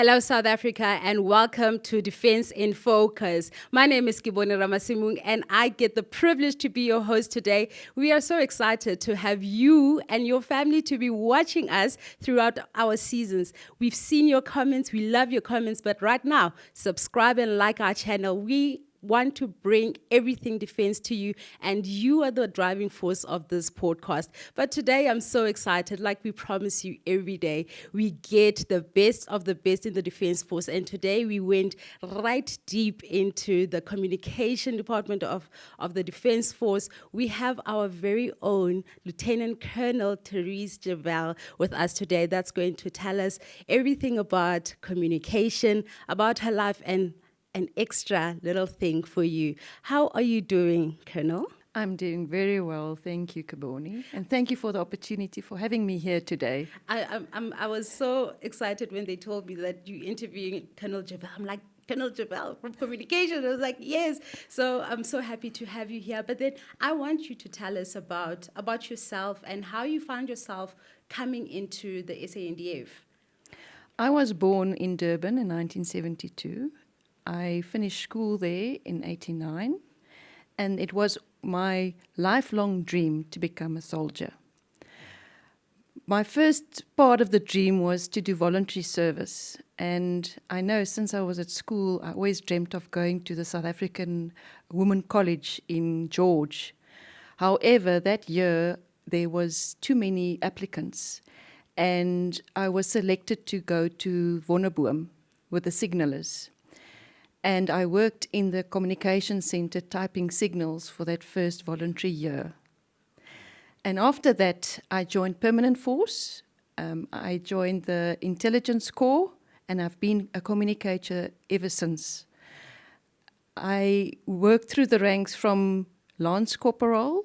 Hello, South Africa, and welcome to Defense in Focus. My name is Kibone Ramasimung, and I get the privilege to be your host today. We are so excited to have you and your family to be watching us throughout our seasons. We've seen your comments, we love your comments, but right now, subscribe and like our channel. We want to bring everything defense to you, and you are the driving force of this podcast. But today I'm so excited. Like we promise you every day, we get the best of the best in the defense force, and today we went right deep into the communication department of the defense force. We have our very own Lieutenant Colonel Therese Jarve with us today. That's going to tell us everything about communication, about her life, and an extra little thing for you. How are you doing, Colonel? I'm doing very well, thank you, Kaboni, and thank you for the opportunity for having me here today. I was so excited when they told me that you interviewing Colonel Jabel. I'm like, Colonel Jabel from communication. I was like, yes. So I'm so happy to have you here. But then I want you to tell us about yourself and how you found yourself coming into the SANDF. I was born in Durban in 1972. I finished school there in 89, and it was my lifelong dream to become a soldier. My first part of the dream was to do voluntary service, and I know since I was at school, I always dreamt of going to the South African Women College in George. However, that year there was too many applicants, and I was selected to go to Wonderboom with the signalers. And I worked in the communication center typing signals for that first voluntary year. And after that, I joined permanent force. I joined the intelligence corps, and I've been a communicator ever since. I worked through the ranks from Lance Corporal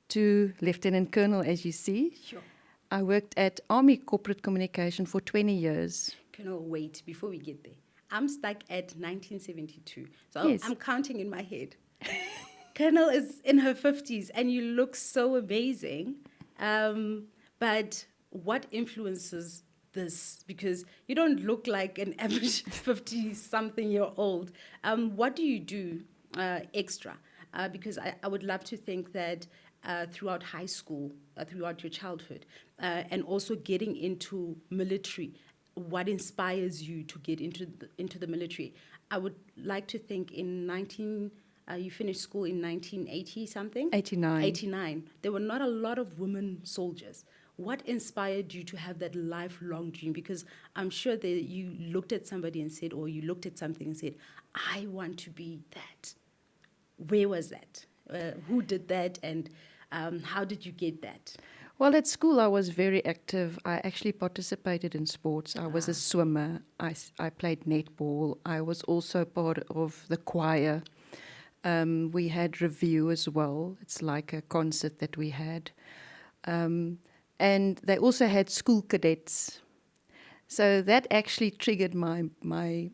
to Lieutenant Colonel, as you see. Sure. I worked at Army Corporate Communication for 20 years. Colonel, wait, before we get there. I'm stuck at 1972. So Yes. I'm counting in my head. Colonel is in her 50s and you look so amazing. But what influences this? Because you don't look like an average 50-something-year-old. What do you do extra? Because I would love to think that throughout high school, throughout your childhood, and also getting into military, what inspires you to get into the military? I would like to think you finished school in 1980 something? 89. 89. There were not a lot of women soldiers. What inspired you to have that lifelong dream? Because I'm sure that you looked at somebody and said, or you looked at something and said, I want to be that. Where was that? Who did that? And how did you get that? Well, at school I was very active. I actually participated in sports. I was a swimmer. I played netball. I was also part of the choir. We had review as well. It's like a concert that we had. And they also had school cadets. So that actually triggered my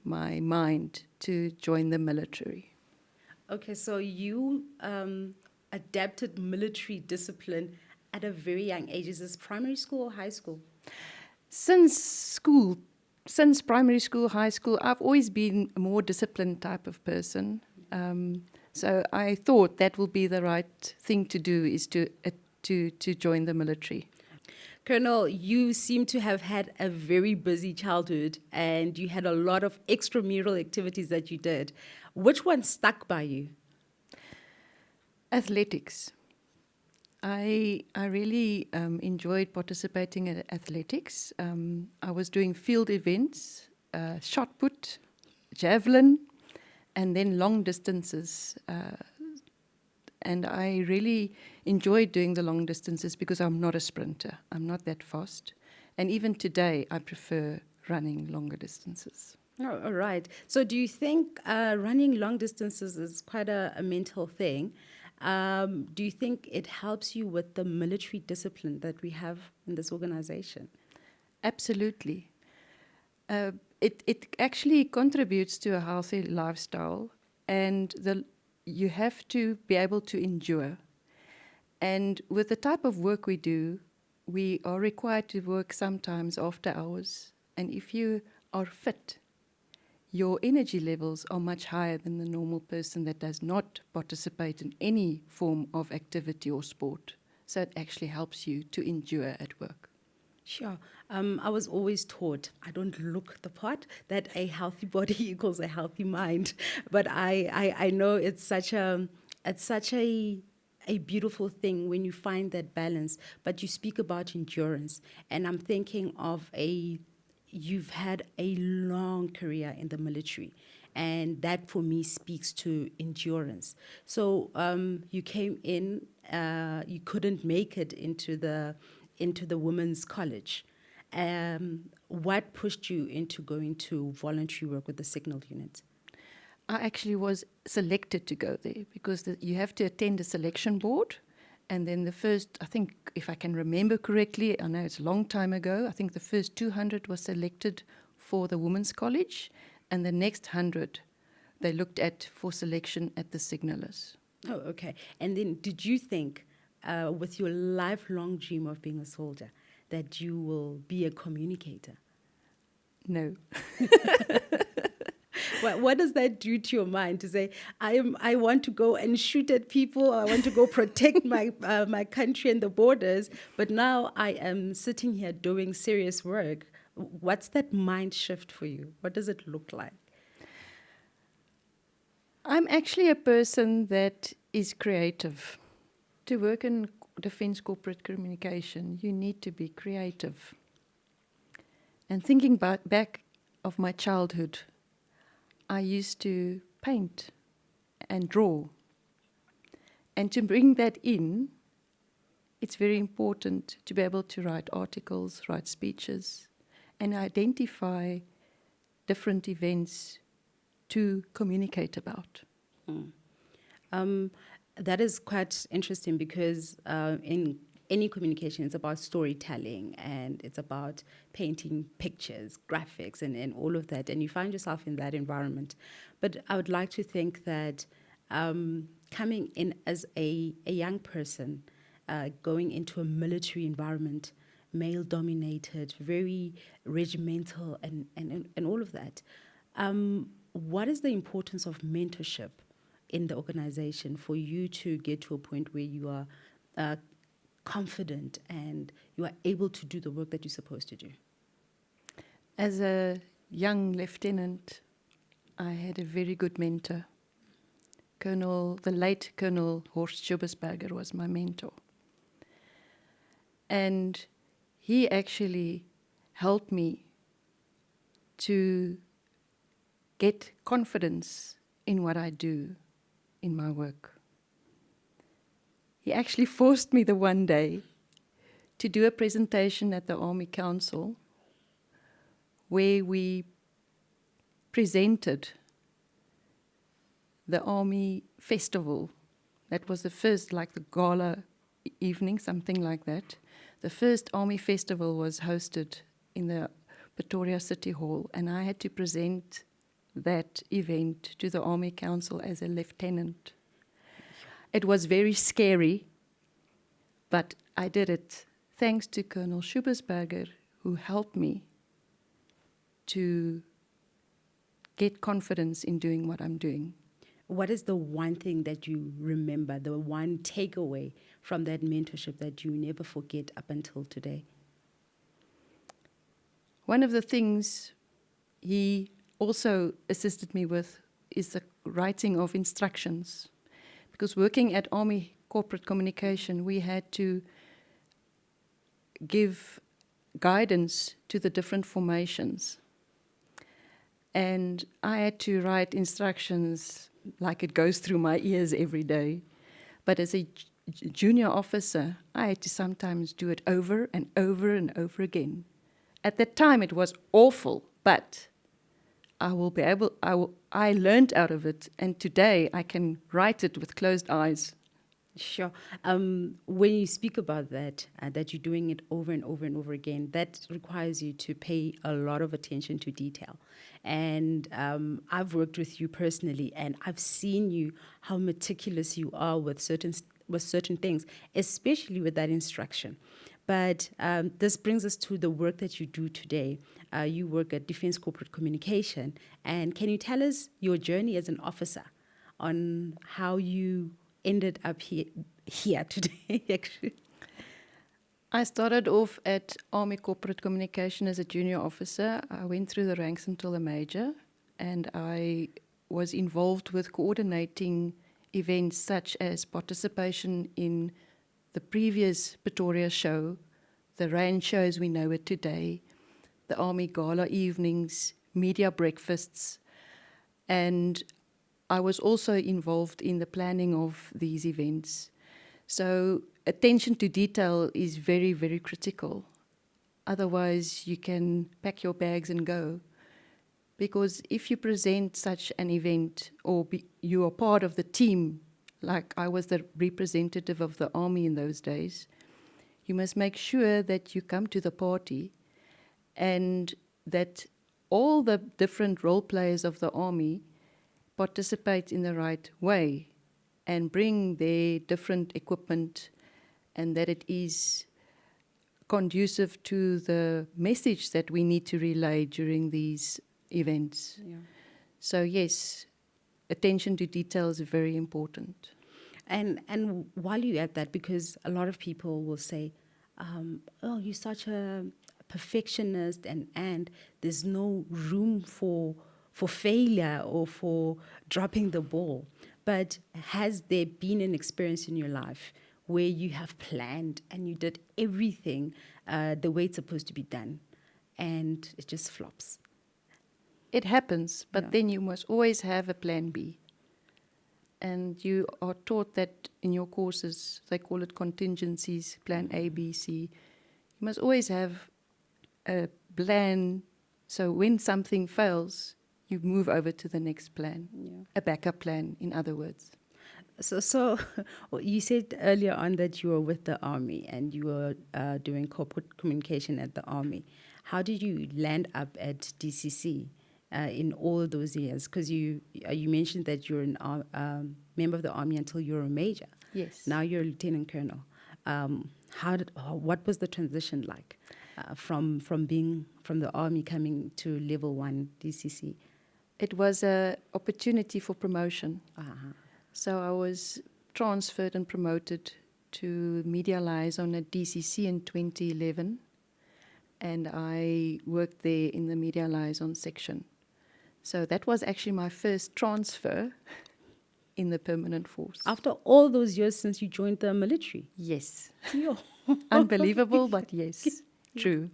mind to join the military. Okay, so you adapted military discipline at a very young age. Is this primary school or high school? Since primary school, high school, I've always been a more disciplined type of person. So I thought that will be the right thing to do, is to join the military. Colonel, you seem to have had a very busy childhood and you had a lot of extramural activities that you did. Which one stuck by you? Athletics. I really enjoyed participating in athletics. I was doing field events, shot put, javelin, and then long distances. And I really enjoyed doing the long distances because I'm not a sprinter. I'm not that fast. And even today, I prefer running longer distances. Oh, all right. So do you think running long distances is quite a mental thing? Do you think it helps you with the military discipline that we have in this organization? Absolutely. It actually contributes to a healthy lifestyle, and you have to be able to endure. And with the type of work we do, we are required to work sometimes after hours. And if you are fit your energy levels are much higher than the normal person that does not participate in any form of activity or sport. So it actually helps you to endure at work. Sure. I was always taught, I don't look the part, that a healthy body equals a healthy mind. But I know it's such a beautiful thing when you find that balance. But you speak about endurance, and I'm thinking of you've had a long career in the military, and that for me speaks to endurance. So you came in, you couldn't make it into the women's college. What pushed you into going to voluntary work with the signal unit? I actually was selected to go there because you have to attend a selection board. And then the first, I think, if I can remember correctly, I know it's a long time ago, I think the first 200 was selected for the women's college, and the next 100 they looked at for selection at the signalers. Oh, okay. And then did you think, with your lifelong dream of being a soldier, that you will be a communicator? No. What does that do to your mind to say, I want to go and shoot at people, I want to go protect my country and the borders, but now I am sitting here doing serious work? What's that mind shift for you? What does it look like? I'm actually a person that is creative. To work in defense corporate communication, you need to be creative. And thinking back of my childhood, I used to paint and draw. And to bring that in, it's very important to be able to write articles, write speeches, and identify different events to communicate about. That is quite interesting because in any communication, it's about storytelling and it's about painting pictures, graphics, and all of that. And you find yourself in that environment. But I would like to think that coming in as a young person, going into a military environment, male-dominated, very regimental, and all of that, what is the importance of mentorship in the organization for you to get to a point where you are confident and you are able to do the work that you're supposed to do? As a young lieutenant, I had a very good mentor. The late Colonel Horst Schubesberger was my mentor. And he actually helped me to get confidence in what I do in my work. He actually forced me the one day to do a presentation at the Army Council where we presented the Army Festival. That was the first, like the gala evening, something like that. The first Army Festival was hosted in the Pretoria City Hall, and I had to present that event to the Army Council as a lieutenant. It was very scary, but I did it thanks to Colonel Schubesberger, who helped me to get confidence in doing what I'm doing. What is the one thing that you remember, the one takeaway from that mentorship that you never forget up until today? One of the things he also assisted me with is the writing of instructions. Because working at Army Corporate Communication, we had to give guidance to the different formations. And I had to write instructions like it goes through my ears every day. But as a junior officer, I had to sometimes do it over and over and over again. At that time, it was awful, but I learned out of it, and today I can write it with closed eyes. Sure. When you speak about that, that you're doing it over and over and over again, that requires you to pay a lot of attention to detail. And I've worked with you personally, and I've seen you, how meticulous you are with certain things, especially with that instruction. But this brings us to the work that you do today. You work at Defense Corporate Communication. And can you tell us your journey as an officer on how you ended up here today, actually? I started off at Army Corporate Communication as a junior officer. I went through the ranks until a major, and I was involved with coordinating events such as participation in the previous Pretoria show, the range shows we know it today, the Army Gala evenings, media breakfasts, and I was also involved in the planning of these events. So attention to detail is very, very critical. Otherwise, you can pack your bags and go. Because if you present such an event or you are part of the team, like I was the representative of the Army in those days, you must make sure that you come to the party and that all the different role players of the Army participate in the right way and bring their different equipment, and that it is conducive to the message that we need to relay during these events. Yeah. So yes, attention to detail is very important. And while you're at that, because a lot of people will say, oh, you're such a perfectionist, and there's no room for failure or for dropping the ball. But has there been an experience in your life where you have planned and you did everything the way it's supposed to be done, and it just flops? It happens, but Yeah. then you must always have a plan B. And you are taught that in your courses, they call it contingencies, plan A, B, C. You must always have a plan, so when something fails, you move over to the next plan, a backup plan, in other words. So well, you said earlier on that you were with the Army and you were doing corporate communication at the Army. How did you land up at DCC in all those years? Because you mentioned that you're a member of the Army until you were a major. Yes. Now you're a lieutenant colonel. What was the transition like from the Army coming to level 1 DCC? It was an opportunity for promotion. Uh-huh. So I was transferred and promoted to Mediaizon at DCC in 2011, and I worked there in the Mediaizon section. So that was actually my first transfer in the permanent force. After all those years since you joined the military? Yes. Yo. Unbelievable, but yes, true.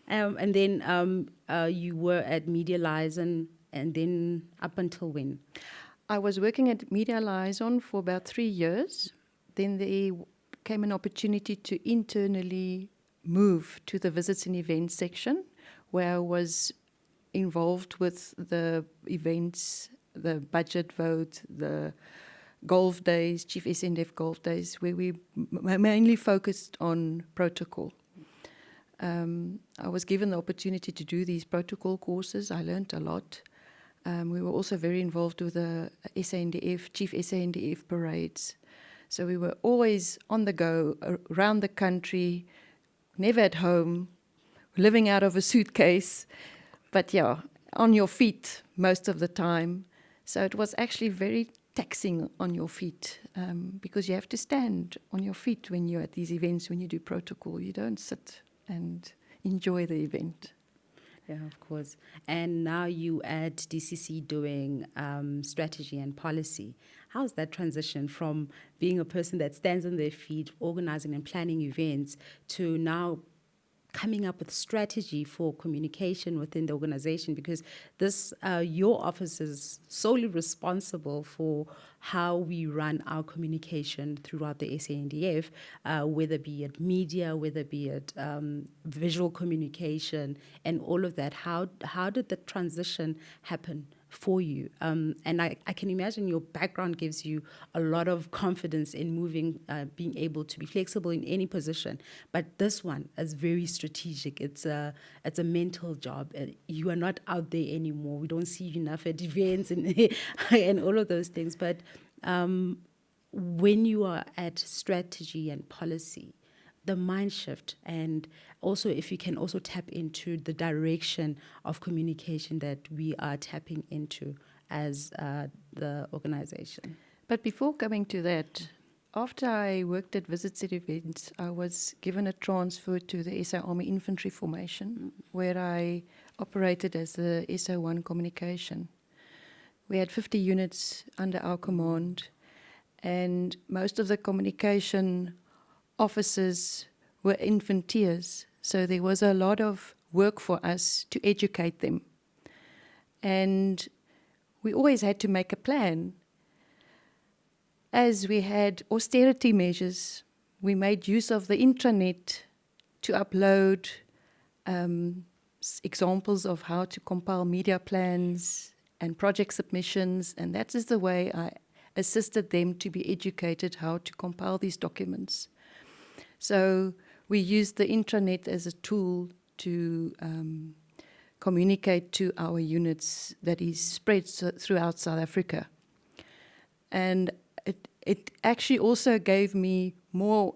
And then you were at Mediaizon, and then up until when? I was working at Mediaizon for about 3 years. Then there came an opportunity to internally move to the visits and events section, where I was involved with the events, the budget vote, the golf days, Chief SNDF golf days, where we mainly focused on protocol. I was given the opportunity to do these protocol courses. I learned a lot. We were also very involved with the SANDF, Chief SANDF parades. So we were always on the go, around the country, never at home, living out of a suitcase. But yeah, on your feet most of the time. So it was actually very taxing on your feet because you have to stand on your feet when you're at these events, when you do protocol. You don't sit and enjoy the event. Yeah, of course. And now you at DCC doing strategy and policy. How's that transition from being a person that stands on their feet, organizing and planning events, to now coming up with strategy for communication within the organization? Because this, your office is solely responsible for how we run our communication throughout the SANDF, whether be it media, whether be it visual communication, and all of that. How did the transition happen for you? And I can imagine your background gives you a lot of confidence in moving, being able to be flexible in any position. But this one is very strategic. It's a mental job. You are not out there anymore. We don't see you enough at events and and all of those things. But when you are at strategy and policy, the mind shift, and also if you can also tap into the direction of communication that we are tapping into as the organization. But before coming to that, after I worked at Visits and Events, I was given a transfer to the SA Army Infantry formation, where I operated as the SO1 communication. We had 50 units under our command, and most of the communication officers were infanteers, so there was a lot of work for us to educate them. And we always had to make a plan. As we had austerity measures, we made use of the intranet to upload examples of how to compile media plans and project submissions, and that is the way I assisted them to be educated how to compile these documents. So we used the intranet as a tool to communicate to our units that is spread throughout South Africa. And it actually also gave me more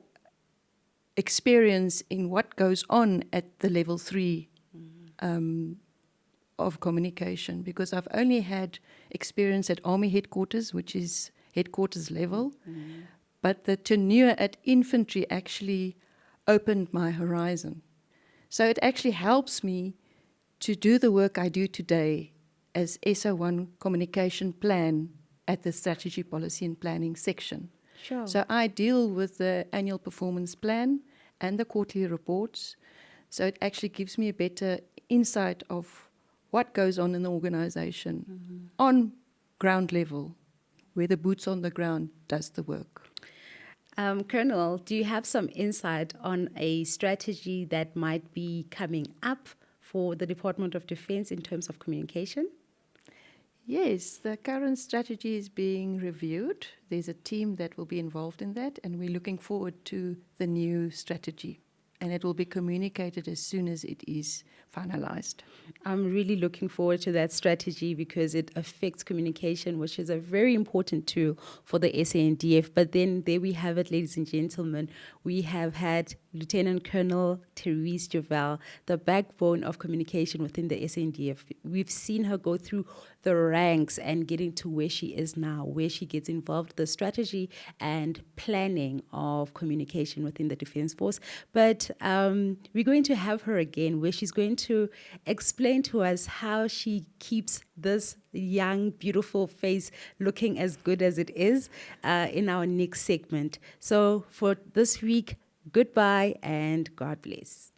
experience in what goes on at the level 3 of communication, because I've only had experience at Army headquarters, which is headquarters level, but the tenure at infantry actually opened my horizon. So it actually helps me to do the work I do today as SO1 communication plan at the strategy, policy and planning section. Sure. So I deal with the annual performance plan and the quarterly reports. So it actually gives me a better insight of what goes on in the organization on ground level, where the boots on the ground does the work. Colonel, do you have some insight on a strategy that might be coming up for the Department of Defense in terms of communication? Yes, the current strategy is being reviewed. There's a team that will be involved in that, and we're looking forward to the new strategy. And it will be communicated as soon as it is finalized. I'm really looking forward to that strategy because it affects communication, which is a very important tool for the SANDF. But then there we have it, ladies and gentlemen. We have had Lieutenant Colonel Therese Jarve, the backbone of communication within the SNDF. We've seen her go through the ranks and getting to where she is now, where she gets involved the strategy and planning of communication within the Defence Force. But we're going to have her again, where she's going to explain to us how she keeps this young, beautiful face looking as good as it is in our next segment. So for this week, goodbye and God bless.